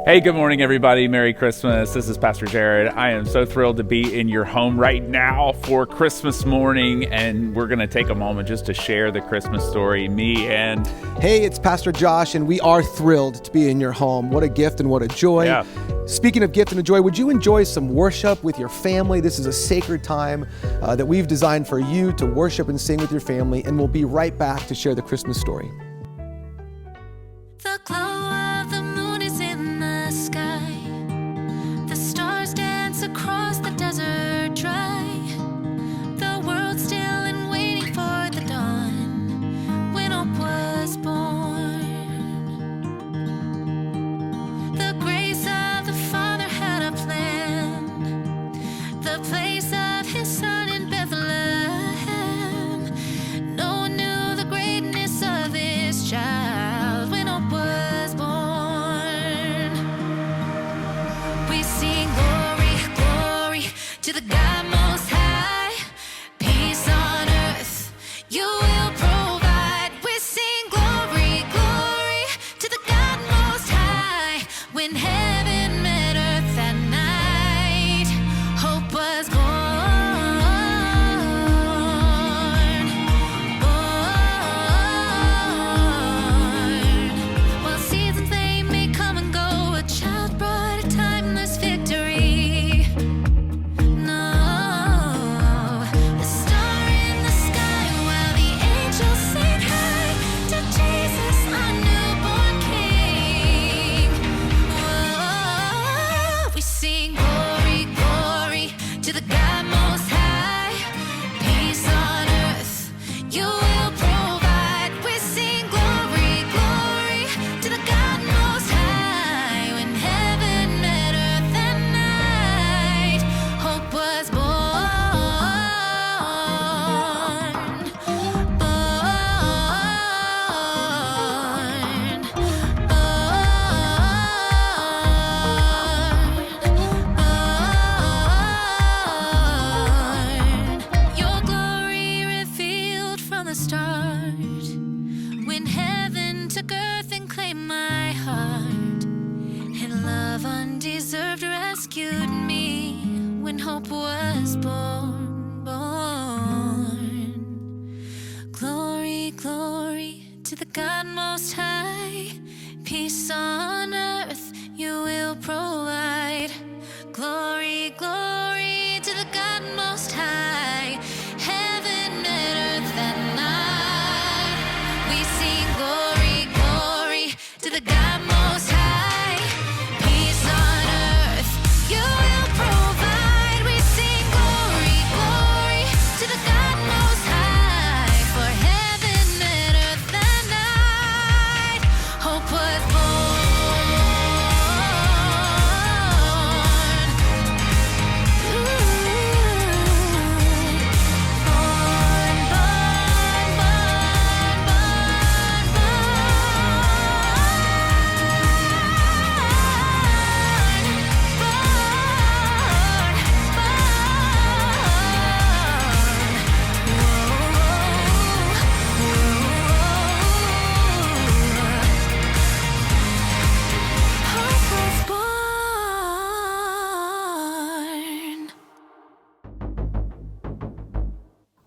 Hey, good morning, everybody. Merry Christmas. This is Pastor Jared. I am so thrilled to be in your home right now for Christmas morning, and we're going to take a moment just to share the Christmas story, me and... Hey, it's Pastor Josh, and we are thrilled to be in your home. What a gift and what a joy. Yeah. Speaking of gift and a joy, would you enjoy some worship with your family? This is a sacred time that we've designed for you to worship and sing with your family, and we'll be right back to share the Christmas story. The glow of the moon is in the sky. The stars dance across the desert dry. The world's still and waiting for the dawn when hope was born. The grace of the Father had a plan. The place of His Son in Bethlehem. No one knew the greatness of this child when hope was born. We sing glory, glory to the God Most High. Peace on earth, you will provide. We sing glory, glory to the God Most High. When heaven met earth that night, hope was born. While seasons they may come and go, a child brought a timeless victory. No, the star in the sky while the angels sing high to Jesus, our newborn King. Whoa, we sing glory, glory to the God Most High. Peace on earth, you will provide. We sing glory, glory to the God Most High. When heaven met earth that night, hope was born. Your glory revealed from the start. When heaven took earth and claimed my heart, and love undeserved rescued me when hope was born. Glory, glory to the God Most High. Peace on earth, you will provide. Glory, glory to the God Most High. Heaven met earth that night. We sing glory, glory to the God Most High. Peace on earth, you will provide. We sing glory, glory to the God Most High. For heaven met earth that night, hope was born.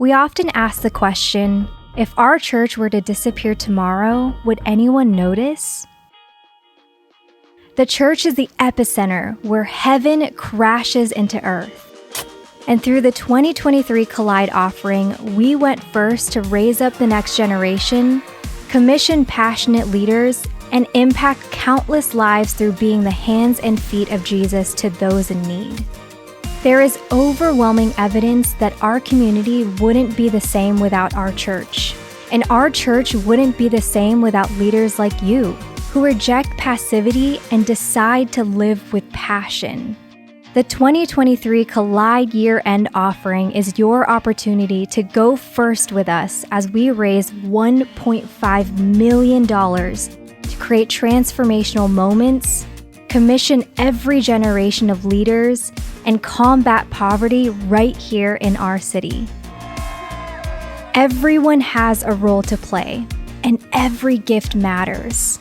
We often ask the question, if our church were to disappear tomorrow, would anyone notice? The church is the epicenter where heaven crashes into earth. And through the 2023 Collide offering, we went first to raise up the next generation, commission passionate leaders, and impact countless lives through being the hands and feet of Jesus to those in need. There is overwhelming evidence that our community wouldn't be the same without our church. And our church wouldn't be the same without leaders like you, who reject passivity and decide to live with passion. The 2023 Collide Year-End Offering is your opportunity to go first with us as we raise $1.5 million to create transformational moments, commission every generation of leaders, and combat poverty right here in our city. Everyone has a role to play, and every gift matters.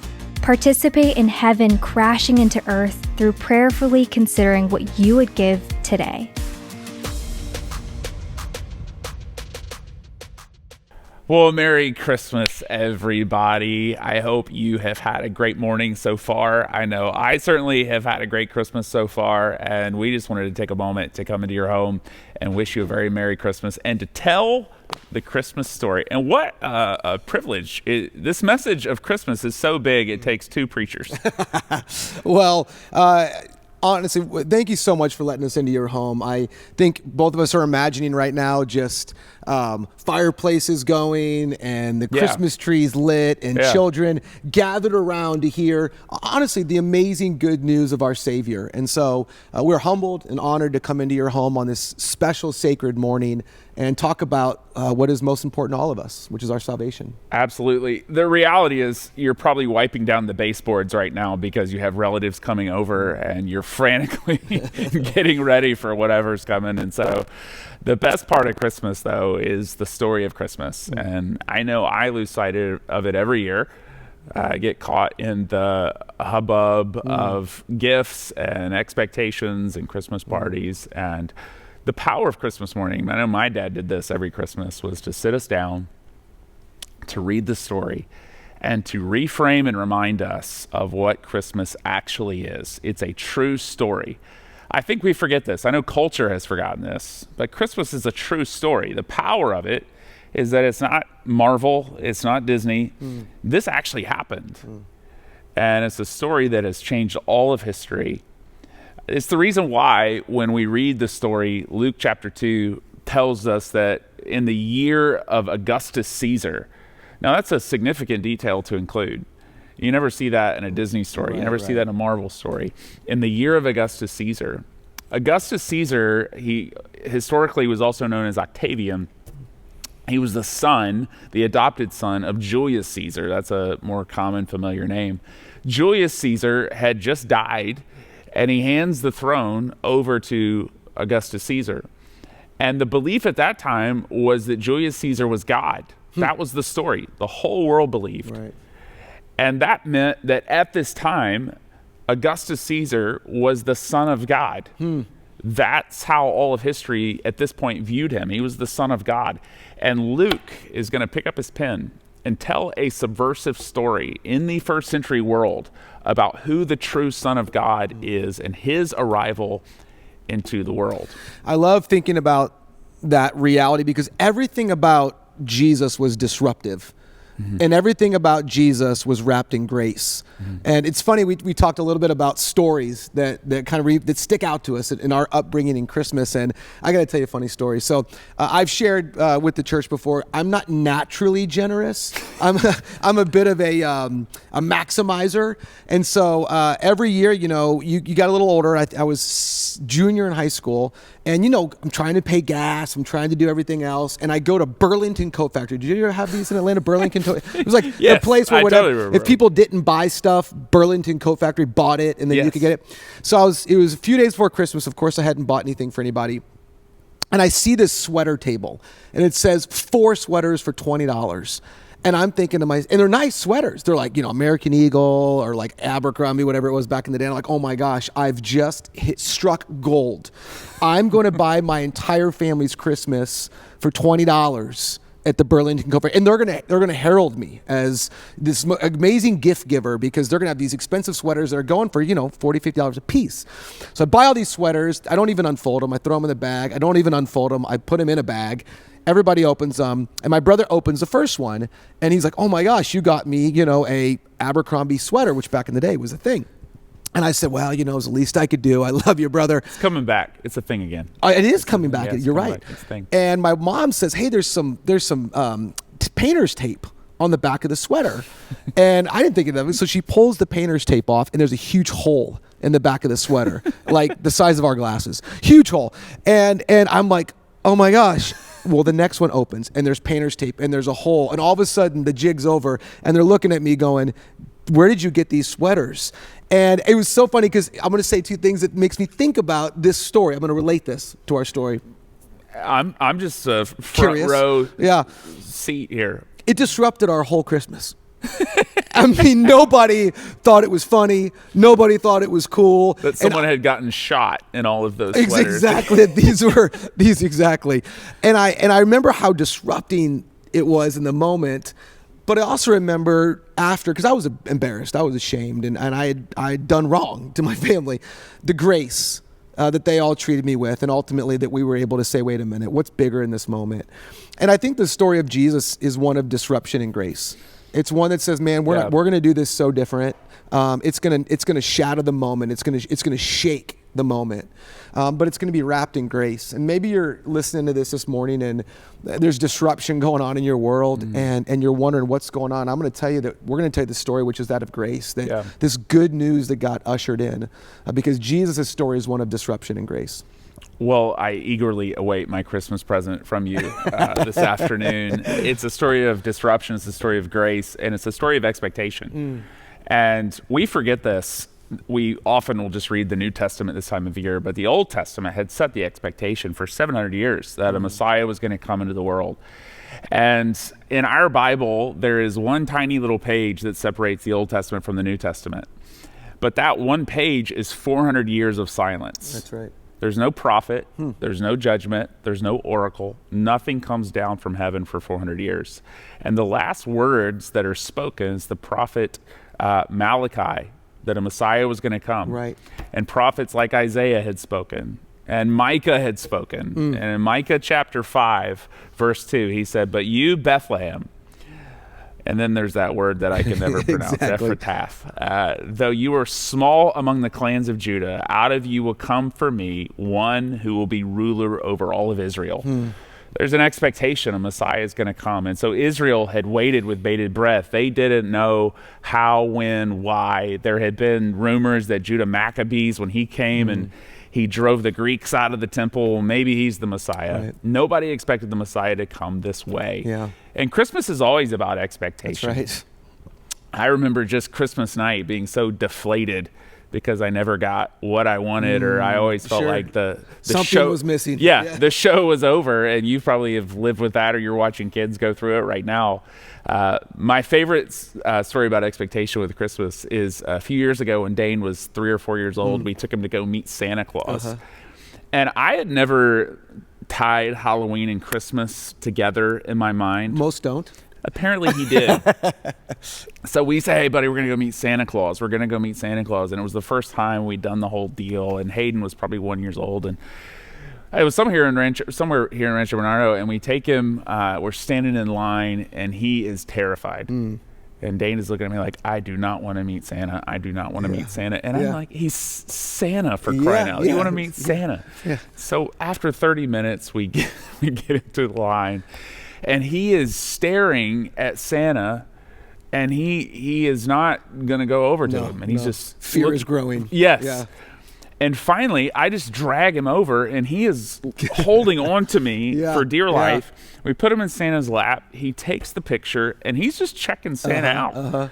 Participate in heaven crashing into earth through prayerfully considering what you would give today. Well, Merry Christmas, everybody. I hope you have had a great morning so far. I know I certainly have had a great Christmas so far, and we just wanted to take a moment to come into your home and wish you a very Merry Christmas and to tell the Christmas story. And what a privilege. This message of Christmas is so big, it takes two preachers. Well, honestly, thank you so much for letting us into your home. I think both of us are imagining right now just fireplaces going and the Christmas trees lit and children gathered around to hear, honestly, the amazing good news of our Savior. And so we're humbled and honored to come into your home on this special sacred morning and talk about what is most important to all of us, which is our salvation. Absolutely. The reality is you're probably wiping down the baseboards right now because you have relatives coming over and you're frantically getting ready for whatever's coming. And so the best part of Christmas, though, is the story of Christmas. And I know I lose sight of it every year. I get caught in the hubbub of gifts and expectations and Christmas parties. And the power of Christmas morning, I know my dad did this every Christmas, was to sit us down, to read the story, and to reframe and remind us of what Christmas actually is. It's a true story. I think we forget this. I know culture has forgotten this, but Christmas is a true story. The power of it is that it's not Marvel, it's not Disney. This actually happened. And it's a story that has changed all of history. It's the reason why when we read the story, Luke chapter 2 tells us that in the year of Augustus Caesar, now that's a significant detail to include. You never see that in a Disney story. You never see that in a Marvel story. In the year of Augustus Caesar, he historically was also known as Octavian. He was the son, the adopted son of Julius Caesar. That's a more common, familiar name. Julius Caesar had just died, and he hands the throne over to Augustus Caesar. And the belief at that time was that Julius Caesar was God. That was the story. The whole world believed. Right. And that meant that at this time, Augustus Caesar was the son of God. That's how all of history at this point viewed him. He was the son of God. And Luke is going to pick up his pen and tell a subversive story in the first century world about who the true Son of God is and his arrival into the world. I love thinking about that reality because everything about Jesus was disruptive. And everything about Jesus was wrapped in grace. And it's funny, we talked a little bit about stories that kind of that stick out to us in our upbringing in Christmas. And I got to tell you a funny story. So I've shared with the church before, I'm not naturally generous. I'm a bit of a maximizer. And so every year, you got a little older. I was junior in high school. And, I'm trying to pay gas. I'm trying to do everything else. And I go to Burlington Coat Factory. Did you ever have these in Atlanta? Burlington Coat. It was like yes, the place where whatever. Totally if people didn't buy stuff, Burlington Coat Factory bought it, and then you could get it. So it was a few days before Christmas. Of course, I hadn't bought anything for anybody. And I see this sweater table. And it says 4 sweaters for $20. And I'm thinking to myself, and they're nice sweaters. They're like, American Eagle or like Abercrombie, whatever it was back in the day. And I'm like, oh my gosh, I've just struck gold. I'm going to buy my entire family's Christmas for $20 at the Burlington Coat Factory. And they're going to herald me as this amazing gift giver because they're going to have these expensive sweaters that are going for, $40, $50 a piece. So I buy all these sweaters. I don't even unfold them. I throw them in the bag. I don't even unfold them. I put them in a bag. Everybody opens them, and my brother opens the first one, and he's like, oh my gosh, you got me, a Abercrombie sweater, which back in the day was a thing. And I said, well, it's the least I could do. I love you, brother. It's coming back. It's a thing again. It is coming back. You're right. It's a thing. And my mom says, hey, there's some painter's tape on the back of the sweater. And I didn't think of that. So she pulls the painter's tape off, and there's a huge hole in the back of the sweater, like the size of our glasses. Huge hole. And I'm like, oh my gosh. Well, the next one opens, and there's painter's tape, and there's a hole, and all of a sudden the jig's over, and they're looking at me going, where did you get these sweaters? And it was so funny because I'm going to say 2 things that makes me think about this story. I'm going to relate this to our story. I'm just a front Curious. row seat here. It disrupted our whole Christmas. I mean, nobody thought it was funny. Nobody thought it was cool. That someone had gotten shot in all of those sweaters. Exactly. these exactly. And I remember how disrupting it was in the moment. But I also remember after, because I was embarrassed, I was ashamed, and I had done wrong to my family, the grace that they all treated me with, and ultimately that we were able to say, wait a minute, what's bigger in this moment? And I think the story of Jesus is one of disruption and grace. It's one that says, man, we're going to do this so different. It's gonna shatter the moment. It's gonna shake the moment, but it's gonna be wrapped in grace. And maybe you're listening to this morning, and there's disruption going on in your world, and you're wondering what's going on. I'm gonna tell you that we're gonna tell you the story, which is that of grace. That this good news that got ushered in, because Jesus' story is one of disruption and grace. Well, I eagerly await my Christmas present from you this afternoon. It's a story of disruption. It's a story of grace, and it's a story of expectation. And we forget this. We often will just read the New Testament this time of year, but the Old Testament had set the expectation for 700 years that a Messiah was going to come into the world. And in our Bible, there is one tiny little page that separates the Old Testament from the New Testament. But that one page is 400 years of silence. That's right. There's no prophet, there's no judgment, there's no oracle. Nothing comes down from heaven for 400 years. And the last words that are spoken is the prophet Malachi, that a Messiah was going to come. Right. And prophets like Isaiah had spoken, and Micah had spoken. And in Micah chapter 5, verse 2, he said, but you, Bethlehem, and then there's that word that I can never pronounce, Exactly. Ephrathah. Though you are small among the clans of Judah, out of you will come for me one who will be ruler over all of Israel. There's an expectation a Messiah is going to come. And so Israel had waited with bated breath. They didn't know how, when, why. There had been rumors that Judah Maccabees, when he came and he drove the Greeks out of the temple, maybe he's the Messiah. Right. Nobody expected the Messiah to come this way. Yeah. And Christmas is always about expectation. That's right. I remember just Christmas night being so deflated because I never got what I wanted, or I always felt like the something show was missing. Yeah, the show was over, and you probably have lived with that, or you're watching kids go through it right now. My favorite story about expectation with Christmas is a few years ago when Dane was 3 or 4 years old. We took him to go meet Santa Claus, and I had never tied Halloween and Christmas together in my mind. Most don't. Apparently he did. So we say, hey, buddy, we're going to go meet Santa Claus. We're going to go meet Santa Claus. And it was the first time we'd done the whole deal. And Hayden was probably 1 year old. And it was somewhere here in Rancho Bernardo. And we take him, we're standing in line, and he is terrified. And Dane is looking at me like, I do not want to meet Santa. I do not want to meet Santa. And I'm like, he's Santa, for crying out loud. You want to meet Santa. So after 30 minutes, we get into the line. And he is staring at Santa, and he is not going to go over to him. And he's just fear is growing. Yes. Yeah. And finally, I just drag him over, and he is holding on to me for dear life. We put him in Santa's lap. He takes the picture, and he's just checking Santa out.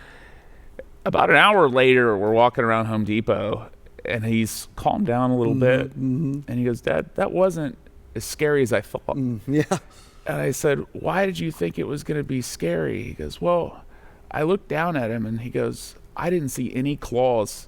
About an hour later, we're walking around Home Depot, and he's calmed down a little bit. And he goes, Dad, that wasn't as scary as I thought. And I said, why did you think it was going to be scary? He goes, well, I looked down at him, and he goes, I didn't see any claws.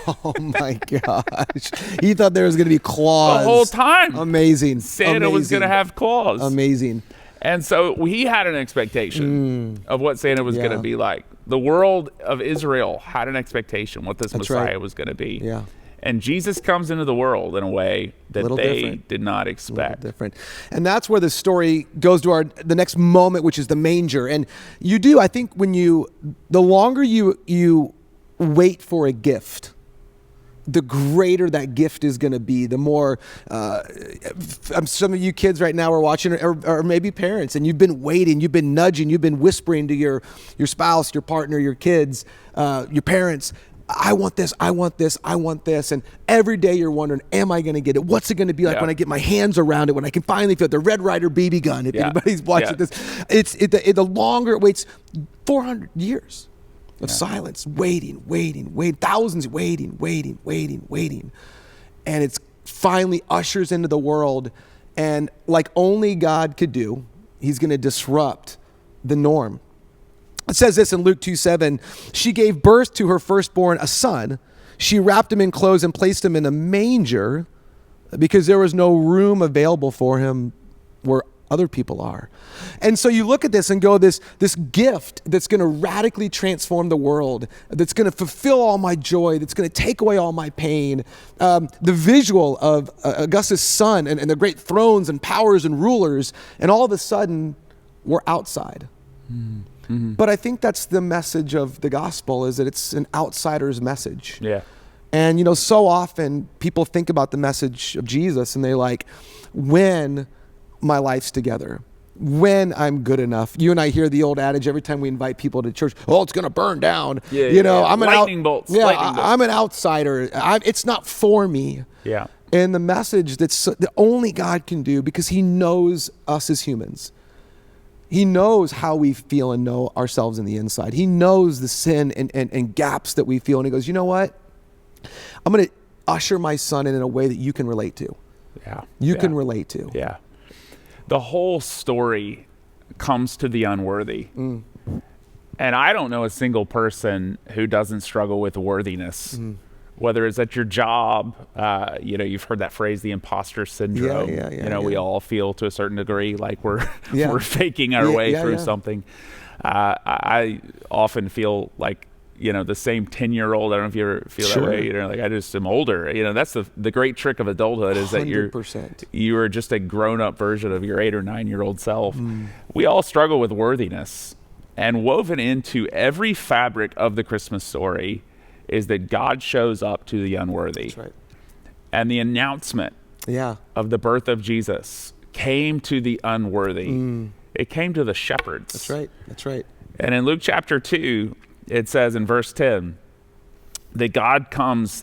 Oh my gosh. He thought there was going to be claws. The whole time. Amazing. Santa was going to have claws. Amazing. And so he had an expectation of what Santa was going to be like. The world of Israel had an expectation what this Messiah was going to be. Yeah. And Jesus comes into the world in a way that they did not expect. Different. And that's where the story goes to the next moment, which is the manger. And you do, I think, the longer you wait for a gift, the greater that gift is going to be. The more, some of you kids right now are watching, or maybe parents, and you've been waiting, you've been nudging, you've been whispering to your spouse, your partner, your kids, your parents, I want this, I want this, I want this. And every day you're wondering, am I going to get it? What's it going to be like when I get my hands around it, when I can finally feel the Red Ryder BB gun, if anybody's watching this. The longer it waits, 400 years of silence, waiting, thousands waiting. And it's finally ushers into the world. And like only God could do, he's going to disrupt the norm. It says this in Luke 2:7. She gave birth to her firstborn, a son. She wrapped him in clothes and placed him in a manger because there was no room available for him where other people are. And so you look at this and go, this gift that's going to radically transform the world, that's going to fulfill all my joy, that's going to take away all my pain. The visual of Augustus' son and the great thrones and powers and rulers, and all of a sudden we're outside. Mm-hmm. But I think that's the message of the gospel, is that it's an outsider's message. Yeah. And, so often people think about the message of Jesus and they're like, when my life's together, when I'm good enough. You and I hear the old adage every time we invite people to church, oh, it's going to burn down. I'm lightning bolts. I'm an outsider. It's not for me. Yeah. And the message that only God can do, because he knows us as humans. He knows how we feel and know ourselves in the inside. He knows the sin and gaps that we feel. And he goes, you know what? I'm going to usher my son in a way that you can relate to. Yeah. You can relate to. Yeah. The whole story comes to the unworthy. Mm. And I don't know a single person who doesn't struggle with worthiness. Mm. Whether it's at your job, you've heard that phrase, the imposter syndrome. We all feel to a certain degree like we're faking our way through something. I often feel like, the same 10-year-old. I don't know if you ever feel that way. Like I just am older. That's the great trick of adulthood, is that 100%. you are just a grown-up version of your 8 or 9-year-old self. Mm. We all struggle with worthiness, and woven into every fabric of the Christmas story is that God shows up to the unworthy. That's right. And the announcement of the birth of Jesus came to the unworthy. Mm. It came to the shepherds. That's right. And in Luke chapter 2, it says in verse 10 that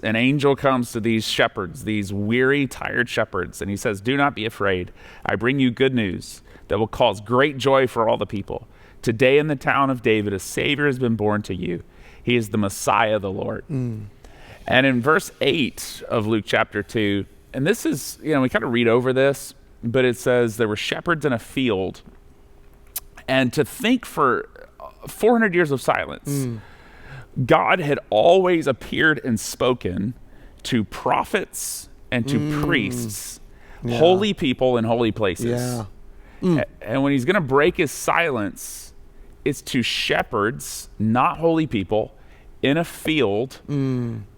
an angel comes to these shepherds, these weary, tired shepherds, and he says, "Do not be afraid. I bring you good news that will cause great joy for all the people. Today in the town of David, a Savior has been born to you. He is the Messiah, the Lord." Mm. And in verse 8 of Luke chapter 2, and this is, we kind of read over this, but it says there were shepherds in a field. And to think for 400 years of silence, God had always appeared and spoken to prophets and to priests, holy people in holy places. Yeah. Mm. And when he's going to break his silence, it's to shepherds, not holy people, in a field,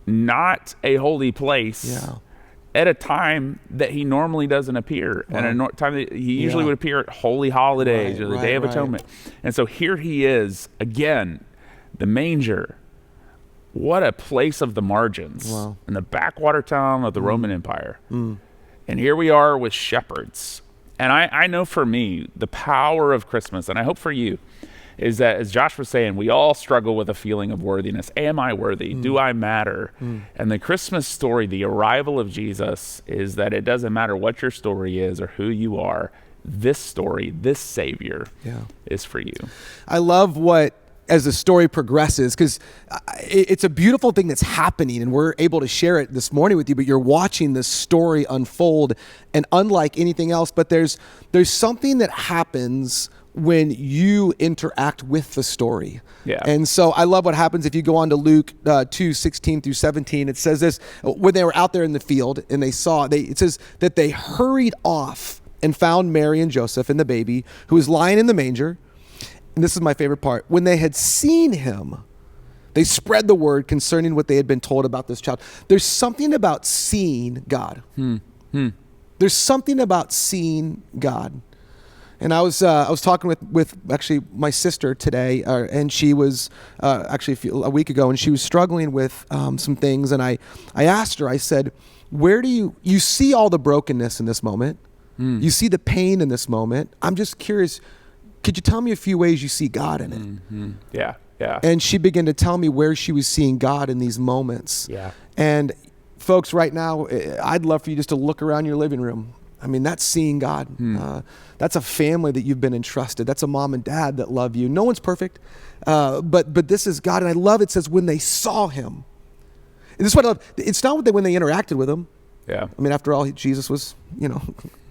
not a holy place, at a time that he normally doesn't appear, and a time that he usually would appear at holy holidays or the Day of Atonement. And so here he is, again, the manger. What a place of the margins, in the backwater town of the Roman Empire. Mm. And here we are with shepherds. And I know for me, the power of Christmas, and I hope for you, is that, as Josh was saying, we all struggle with a feeling of worthiness. Am I worthy? Do I matter? And the Christmas story, the arrival of Jesus, is that it doesn't matter what your story is or who you are. This story, this Savior is for you. I love as the story progresses, because it's a beautiful thing that's happening, and we're able to share it this morning with you, but you're watching this story unfold, and unlike anything else, but there's something that happens when you interact with the story. Yeah. And so I love what happens if you go on to Luke 2:16 through 17. It says this: when they were out there in the field and it says that they hurried off and found Mary and Joseph and the baby who was lying in the manger. And this is my favorite part. When they had seen him, they spread the word concerning what they had been told about this child. There's something about seeing God. There's something about seeing God. And I was talking with actually my sister today, and she was actually a week ago, and she was struggling with some things. And I asked her, I said, where do you see all the brokenness in this moment? You see the pain in this moment. I'm just curious, could you tell me a few ways you see God in it? Mm-hmm. Yeah. And she began to tell me where she was seeing God in these moments. Yeah. And folks, right now, I'd love for you just to look around your living room. I mean, that's seeing God. That's a family that you've been entrusted. That's a mom and dad that love you. No one's perfect, but this is God. And I love it says when they saw him. And this is what I love. It's not when they interacted with him. Yeah. I mean, after all, Jesus was,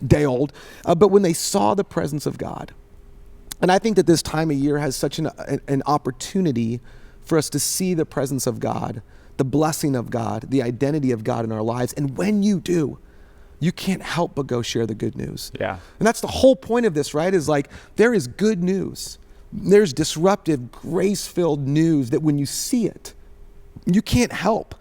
day old. But when they saw the presence of God. And I think that this time of year has such an opportunity for us to see the presence of God, the blessing of God, the identity of God in our lives. And when you do, you can't help but go share the good news. Yeah. And that's the whole point of this, right? Is like, there is good news. There's disruptive, grace-filled news that when you see it, you can't help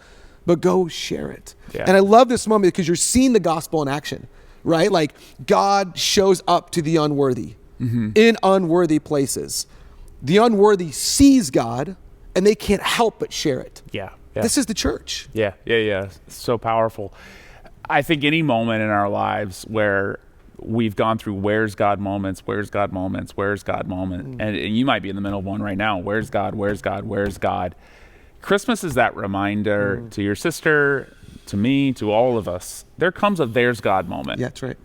but go share it. Yeah. And I love this moment because you're seeing the gospel in action, right? Like, God shows up to the unworthy in unworthy places. The unworthy sees God and they can't help but share it. Yeah. This is the church. Yeah. So powerful. I think any moment in our lives where we've gone through where's God moments, and you might be in the middle of one right now. Where's God? Christmas is that reminder to your sister, to me, to all of us. There comes a there's God moment. Yeah, that's right.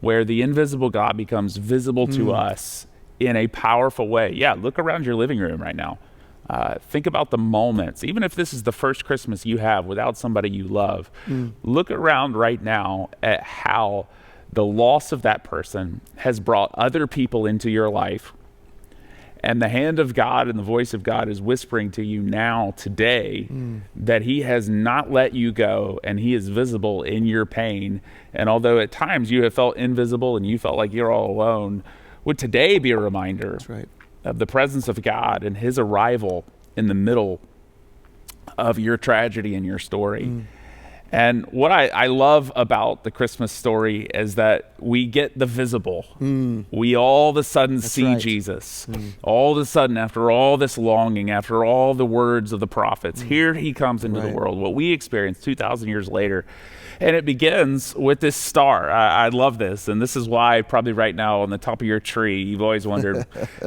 Where the invisible God becomes visible to us in a powerful way. Yeah, look around your living room right now. Think about the moments, even if this is the first Christmas you have without somebody you love, look around right now at how the loss of that person has brought other people into your life. And the hand of God and the voice of God is whispering to you now, today, that he has not let you go and he is visible in your pain. And although at times you have felt invisible and you felt like you're all alone, would today be a reminder That's right. of the presence of God and his arrival in the middle of your tragedy and your story. And what I love about the Christmas story is that we get the visible. We all of a sudden see Jesus. All of a sudden, after all this longing, after all the words of the prophets, here he comes into the world, what we experience 2,000 years later. And it begins with this star. I love this. And this is why probably right now on the top of your tree, you've always wondered,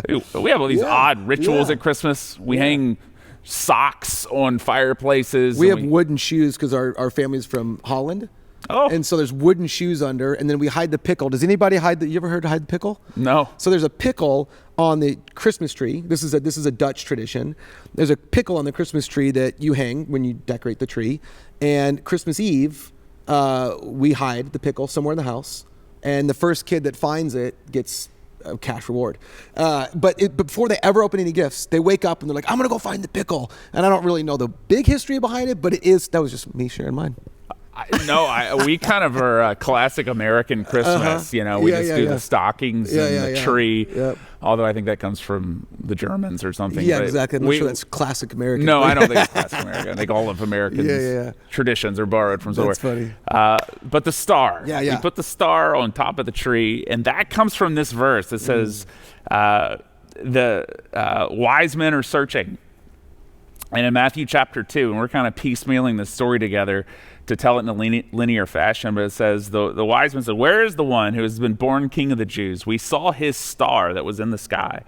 we have all these odd rituals at Christmas. We hang socks on fireplaces. We have wooden shoes because our family's from Holland. Oh. And so there's wooden shoes under, and then we hide the pickle. Does anybody you ever heard of hide the pickle? No. So there's a pickle on the Christmas tree. This is a Dutch tradition. There's a pickle on the Christmas tree that you hang when you decorate the tree. And Christmas Eve, we hide the pickle somewhere in the house, and the first kid that finds it gets a cash reward. But before they ever open any gifts, they wake up and they're like, I'm gonna go find the pickle. And I don't really know the big history behind it, but that was just me sharing mine. We kind of are a classic American Christmas. You know, we do the stockings and the tree. Yep. Although I think that comes from the Germans or something. Yeah, exactly. I'm not sure that's classic American. No, I don't think it's classic American. I think all of Americans' traditions are borrowed from somewhere. That's funny. But the star. We put the star on top of the tree, and that comes from this verse that says, the wise men are searching. And in Matthew chapter 2, and we're kind of piecemealing this story together to tell it in a linear fashion, but it says, the wise men said, where is the one who has been born king of the Jews? We saw his star that was in the sky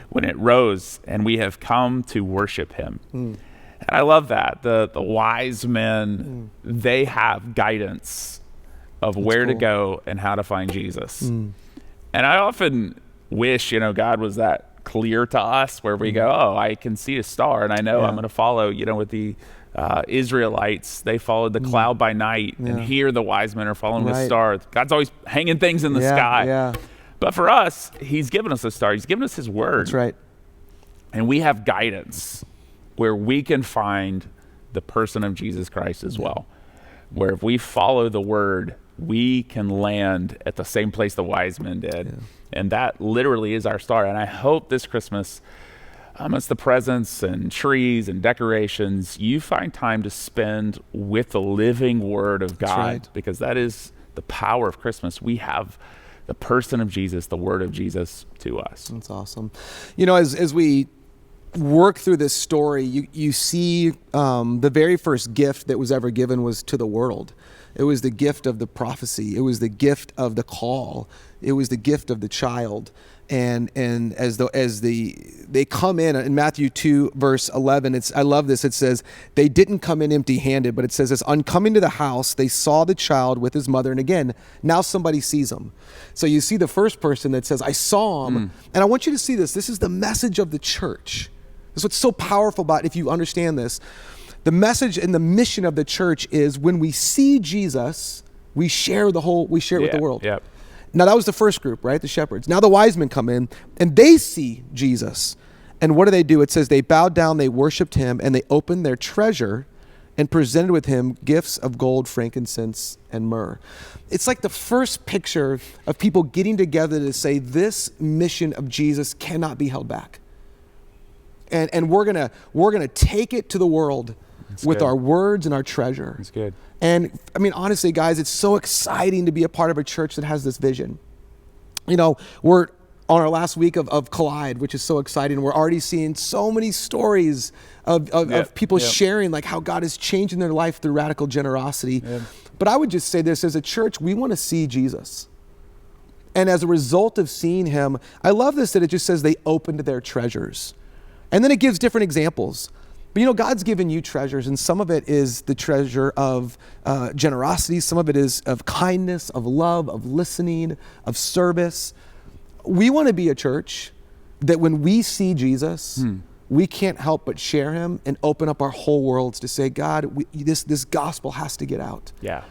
when it rose, and we have come to worship him. And I love that. The wise men, they have guidance of where to go and how to find Jesus. And I often wish, God was that clear to us where we go, oh, I can see a star and I know I'm going to follow, with the Israelites, they followed the cloud by night, and here the wise men are following the star. God's always hanging things in the sky. But for us, he's given us a star. He's given us his word. That's right. And we have guidance where we can find the person of Jesus Christ as well. Where if we follow the word, we can land at the same place the wise men did. And that literally is our star. And I hope this Christmas, amidst the presents and trees and decorations, you find time to spend with the living word of God, because that is the power of Christmas. We have the person of Jesus, the word of Jesus to us. That's awesome. As we work through this story, you see the very first gift that was ever given was to the world. It was the gift of the prophecy. It was the gift of the call. It was the gift of the child. And as they come in Matthew 2 verse 11, I love this. It says, they didn't come in empty-handed, but it says this, on coming to the house, they saw the child with his mother. And again, now somebody sees him. So you see the first person that says, I saw him. And I want you to see this. This is the message of the church. This is what's so powerful about it, if you understand this. The message and the mission of the church is when we see Jesus, we share it with the world. Now that was the first group, right? The shepherds. Now the wise men come in and they see Jesus. And what do? It says they bowed down, they worshiped him, and they opened their treasure and presented with him gifts of gold, frankincense, and myrrh. It's like the first picture of people getting together to say this mission of Jesus cannot be held back. And we're gonna take it to the world with our words and our treasure. That's good. And I mean, honestly, guys, it's so exciting to be a part of a church that has this vision. You know, we're on our last week of Collide, which is so exciting. We're already seeing so many stories of people sharing like how God is changing their life through radical generosity. Yep. But I would just say this, as a church, we want to see Jesus. And as a result of seeing him, I love this that it just says they opened their treasures. And then it gives different examples. But you know, God's given you treasures, and some of it is the treasure of generosity. Some of it is of kindness, of love, of listening, of service. We want to be a church that when we see Jesus, we can't help but share him and open up our whole worlds to say, God, this gospel has to get out. Yeah.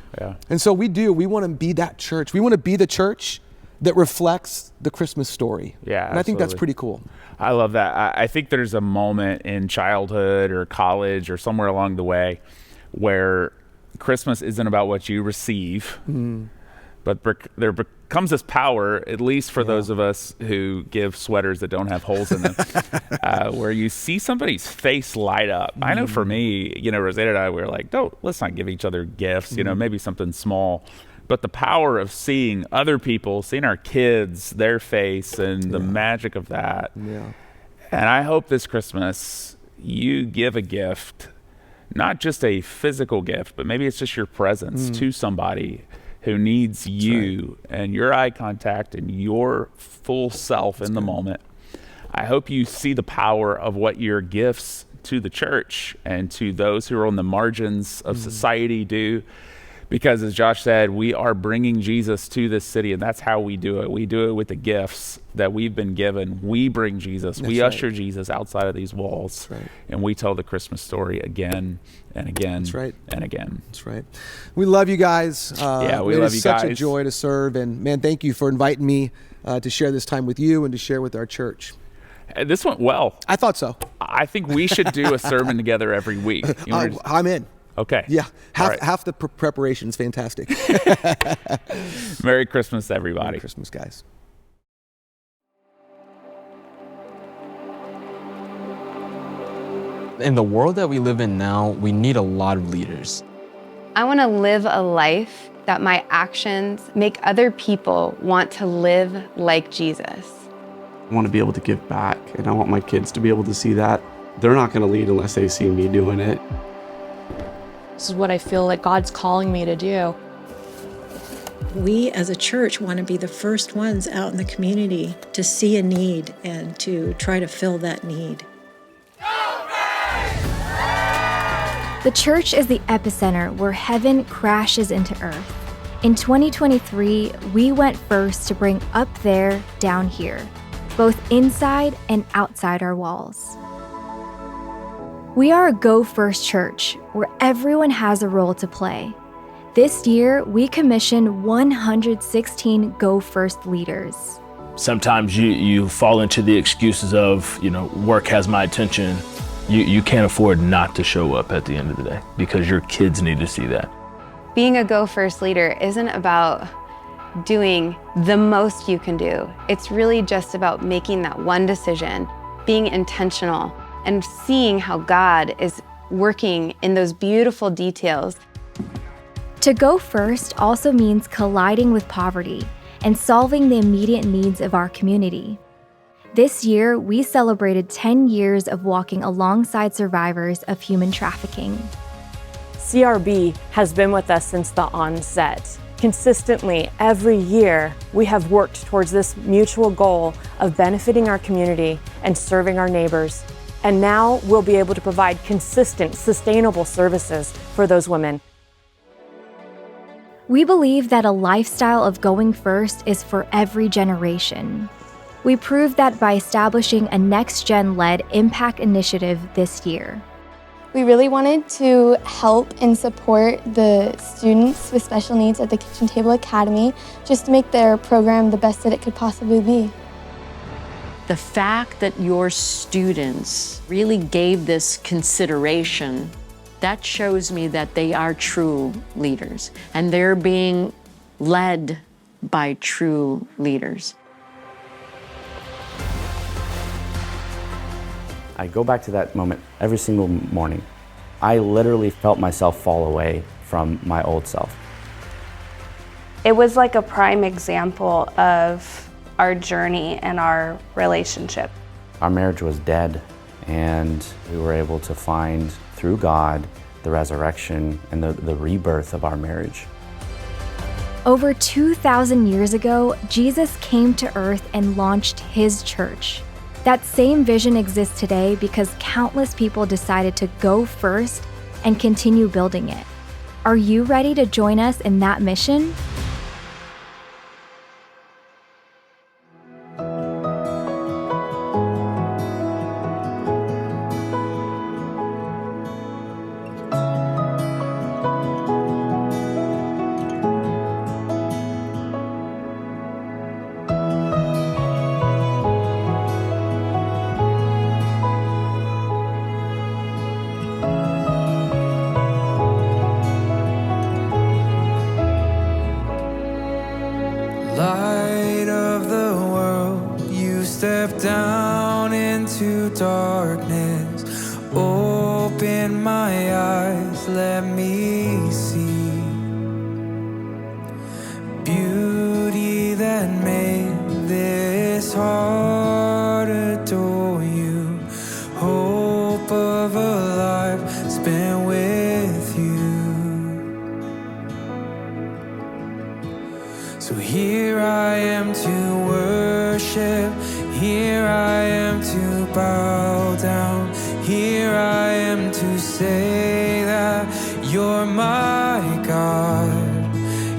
And so we want to be that church. We want to be the church that reflects the Christmas story. Yeah, and I think that's pretty cool. I love that. I think there's a moment in childhood or college or somewhere along the way where Christmas isn't about what you receive, but there becomes this power, at least for those of us who give sweaters that don't have holes in them, where you see somebody's face light up. I know for me, you know, Rosetta and I, we were like, let's not give each other gifts, you know, maybe something small. But the power of seeing other people, seeing our kids, their face, and the magic of that. Yeah. And I hope this Christmas you give a gift, not just a physical gift, but maybe it's just your presence to somebody who needs you and your eye contact and your full self in the moment. I hope you see the power of what your gifts to the church and to those who are on the margins of society do. Because as Josh said, we are bringing Jesus to this city, and that's how we do it. We do it with the gifts that we've been given. We bring Jesus. We usher Jesus outside of these walls, and we tell the Christmas story again and again and again. That's right. We love you guys. We love you guys. It's such a joy to serve, and man, thank you for inviting me to share this time with you and to share with our church. This went well. I thought so. I think we should do a sermon together every week. I'm in. Okay. Yeah. Half the preparation is fantastic. Merry Christmas, everybody. Merry Christmas, guys. In the world that we live in now, we need a lot of leaders. I want to live a life that my actions make other people want to live like Jesus. I want to be able to give back, and I want my kids to be able to see that. They're not going to lead unless they see me doing it. This is what I feel like God's calling me to do. We as a church want to be the first ones out in the community to see a need and to try to fill that need. The church is the epicenter where heaven crashes into earth. In 2023, we went first to bring up there, down here, both inside and outside our walls. We are a Go First church where everyone has a role to play. This year, we commissioned 116 Go First leaders. Sometimes you fall into the excuses of, work has my attention. You can't afford not to show up at the end of the day because your kids need to see that. Being a Go First leader isn't about doing the most you can do. It's really just about making that one decision, being intentional, and seeing how God is working in those beautiful details. To go first also means colliding with poverty and solving the immediate needs of our community. This year, we celebrated 10 years of walking alongside survivors of human trafficking. CRB has been with us since the onset. Consistently, every year, we have worked towards this mutual goal of benefiting our community and serving our neighbors. And now we'll be able to provide consistent, sustainable services for those women. We believe that a lifestyle of going first is for every generation. We proved that by establishing a next-gen-led impact initiative this year. We really wanted to help and support the students with special needs at the Kitchen Table Academy, just to make their program the best that it could possibly be. The fact that your students really gave this consideration, that shows me that they are true leaders, and they're being led by true leaders. I go back to that moment every single morning. I literally felt myself fall away from my old self. It was like a prime example of our journey and our relationship. Our marriage was dead, and we were able to find, through God, the resurrection and the rebirth of our marriage. Over 2,000 years ago, Jesus came to earth and launched his church. That same vision exists today because countless people decided to go first and continue building it. Are you ready to join us in that mission? Light of the world, you step down into darkness. Open my eyes, let me see beauty that made this heart adore you. Hope of a life spent with you. So here I am to worship, here I am to bow down, here I am to say that you're my God.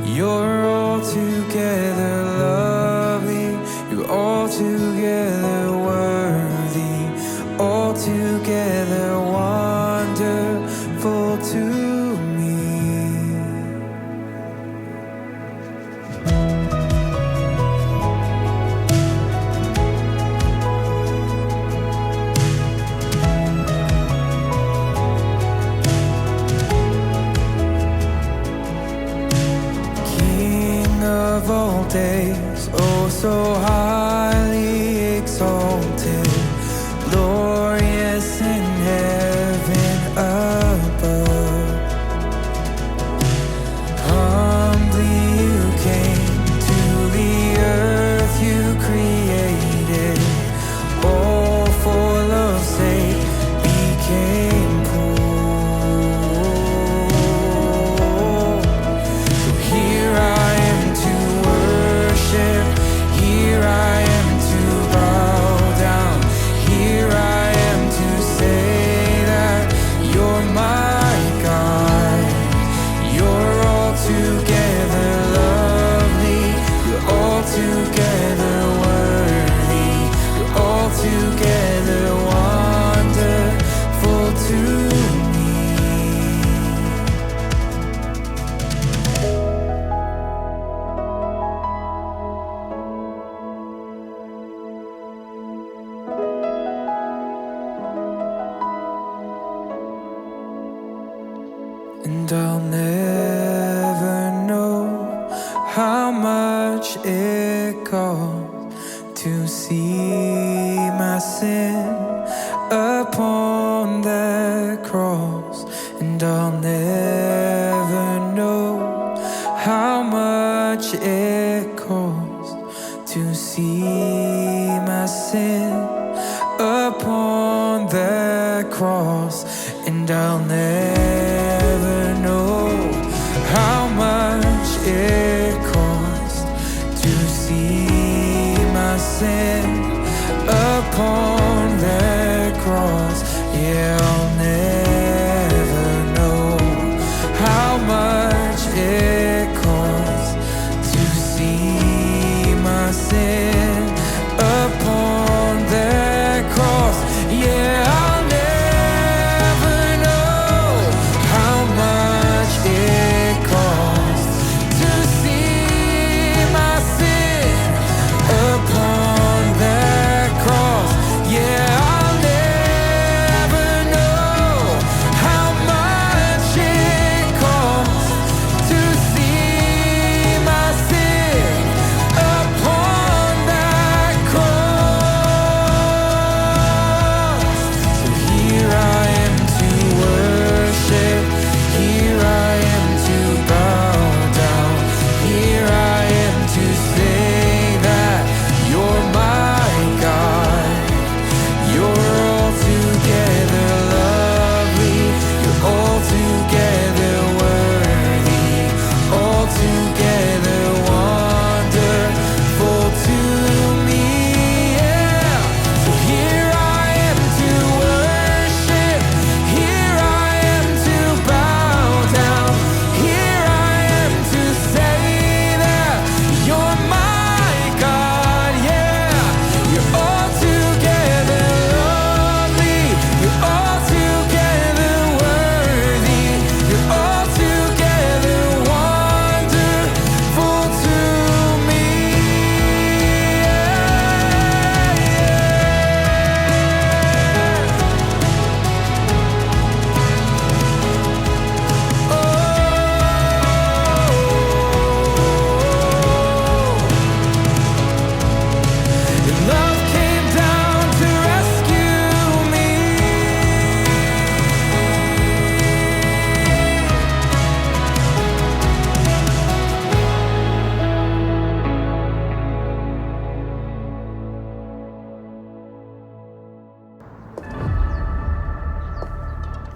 You're altogether lovely, you're altogether worthy, altogether wonderful to of all days, oh so highly exalted, glorious in heaven above. Humbly you came to the earth you created, all for love's sake became poor. So here I am to worship, here I am to bow down, here I am to say that you're my God. You're altogether lovely, you're altogether worthy, you're altogether wonderful to and I'll never know how much it cost to see my sin upon that cross. And I'll never know how much it cost to see my sin upon that cross. And I'll never know how much it cost to see my sin upon that cross. Yeah, I'll never know how much it cost to see my sin upon that cross. Yeah, I'll never know.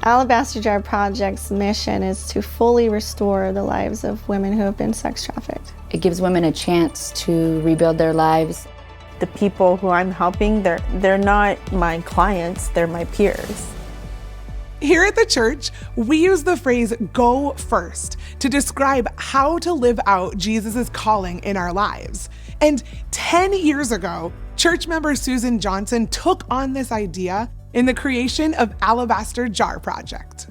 Alabaster Jar Project's mission is to fully restore the lives of women who have been sex trafficked. It gives women a chance to rebuild their lives. The people who I'm helping, they're not my clients, they're my peers. Here at the church, we use the phrase "go first" to describe how to live out Jesus' calling in our lives. And 10 years ago, church member Susan Johnson took on this idea in the creation of Alabaster Jar Project.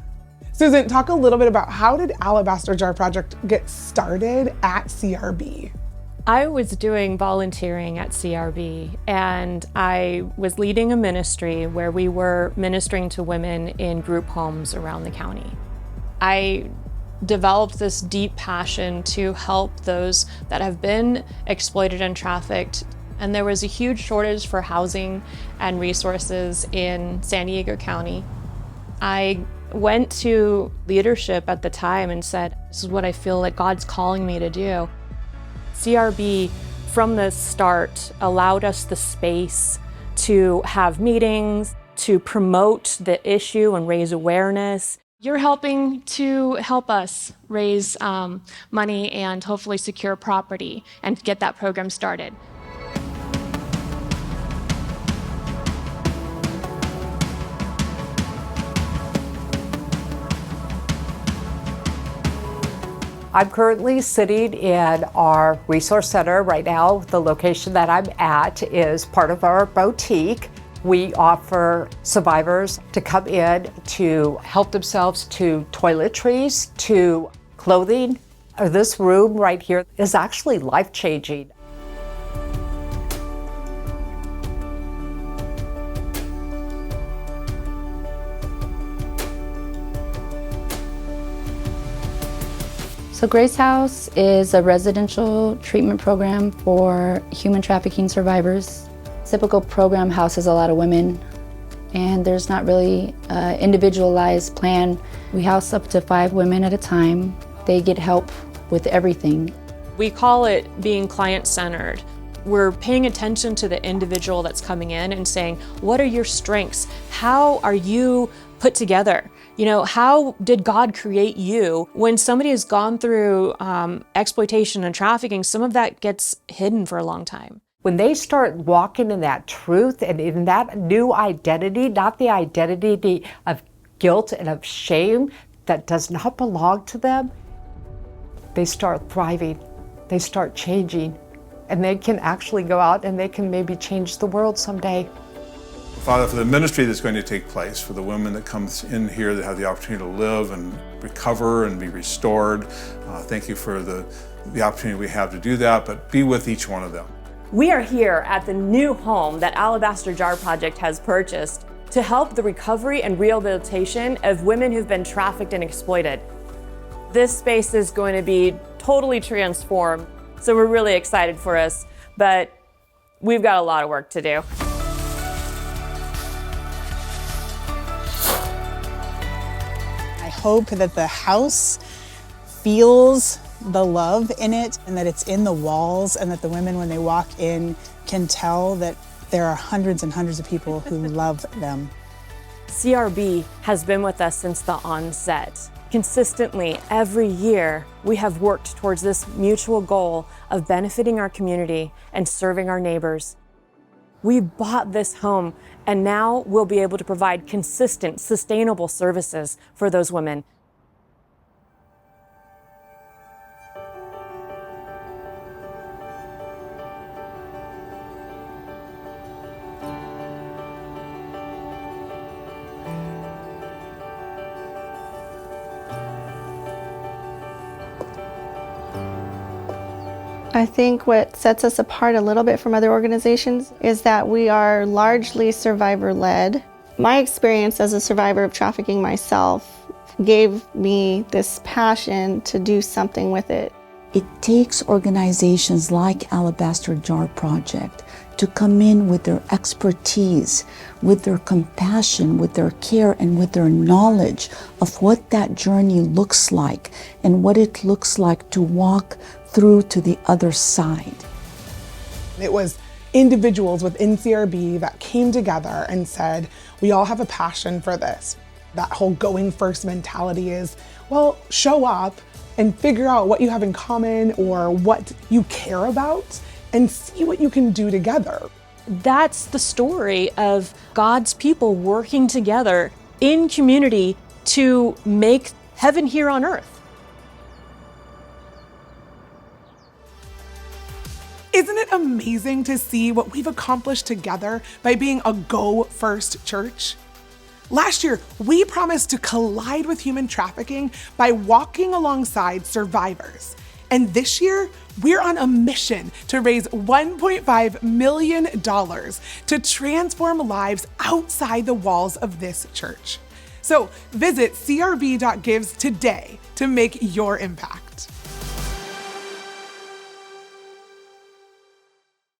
Susan, talk a little bit about how did Alabaster Jar Project get started at CRB? I was doing volunteering at CRB, and I was leading a ministry where we were ministering to women in group homes around the county. I developed this deep passion to help those that have been exploited and trafficked. And there was a huge shortage for housing and resources in San Diego County. I went to leadership at the time and said, this is what I feel like God's calling me to do. CRB, from the start, allowed us the space to have meetings, to promote the issue and raise awareness. You're helping to help us raise money and hopefully secure property and get that program started. I'm currently sitting in our resource center right now. The location that I'm at is part of our boutique. We offer survivors to come in to help themselves to toiletries, to clothing. This room right here is actually life-changing. So Grace House is a residential treatment program for human trafficking survivors. Typical program houses a lot of women, and there's not really an individualized plan. We house up to 5 women at a time. They get help with everything. We call it being client-centered. We're paying attention to the individual that's coming in and saying, what are your strengths? How are you put together? You know, how did God create you? When somebody has gone through exploitation and trafficking, some of that gets hidden for a long time. When they start walking in that truth and in that new identity, not the identity of guilt and of shame that does not belong to them, they start thriving, they start changing, and they can actually go out and they can maybe change the world someday. Father, for the ministry that's going to take place, for the women that come in here that have the opportunity to live and recover and be restored, thank you for the opportunity we have to do that, but be with each one of them. We are here at the new home that Alabaster Jar Project has purchased to help the recovery and rehabilitation of women who've been trafficked and exploited. This space is going to be totally transformed, so we're really excited for us, but we've got a lot of work to do. I hope that the house feels the love in it and that it's in the walls and that the women, when they walk in, can tell that there are hundreds and hundreds of people who love them. CRB has been with us since the onset. Consistently, every year, we have worked towards this mutual goal of benefiting our community and serving our neighbors. We bought this home, and now we'll be able to provide consistent, sustainable services for those women. I think what sets us apart a little bit from other organizations is that we are largely survivor-led. My experience as a survivor of trafficking myself gave me this passion to do something with it. It takes organizations like Alabaster Jar Project to come in with their expertise, with their compassion, with their care, and with their knowledge of what that journey looks like and what it looks like to walk through to the other side. It was individuals within CRB that came together and said, we all have a passion for this. That whole going first mentality is, well, show up and figure out what you have in common or what you care about and see what you can do together. That's the story of God's people working together in community to make heaven here on earth. Isn't it amazing to see what we've accomplished together by being a Go First church? Last year, we promised to collide with human trafficking by walking alongside survivors. And this year, we're on a mission to raise $1.5 million to transform lives outside the walls of this church. So visit crb.gives today to make your impact.